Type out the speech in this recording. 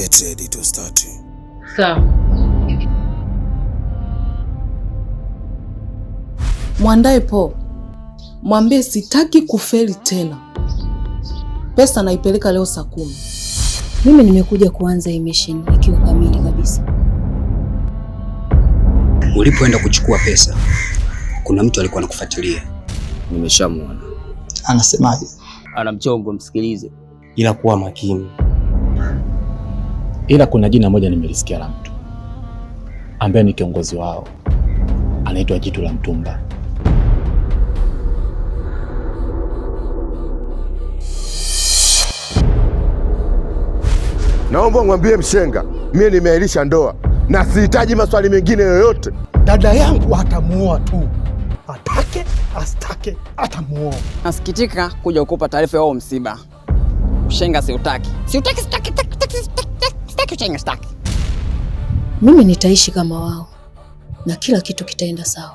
Get ready to start. Sawa. Mwandae po. Mwambie sitaki kufeli tena. Pesa naipeleka leo saa 10. Mimi nimekuja kuanza hii mission ikiwa kamili kabisa. Ulipoenda kuchukua pesa, kuna mtu alikuwa anakufuatilia. Nimeshamuona. Anasemaje? Ana mchongo, msikilize. Ila kuwa makini. Ila kuna jina moja nimelisikia la mtu ambaye ni kiongozi wao. Anaitwa Jitu la Mtumba. Naomba mwambie Mshenga, mimi nimeahirisha ndoa na sihitaji maswali mengine yoyote. Dada yangu atamuoa tu, atake astake atamuoa. Nasikitika kuja kukupa taarifa ya msiba. Mshenga siutaki. Siutaki. Mimi nitaishi kama wao na kila kitu kitaenda sawa.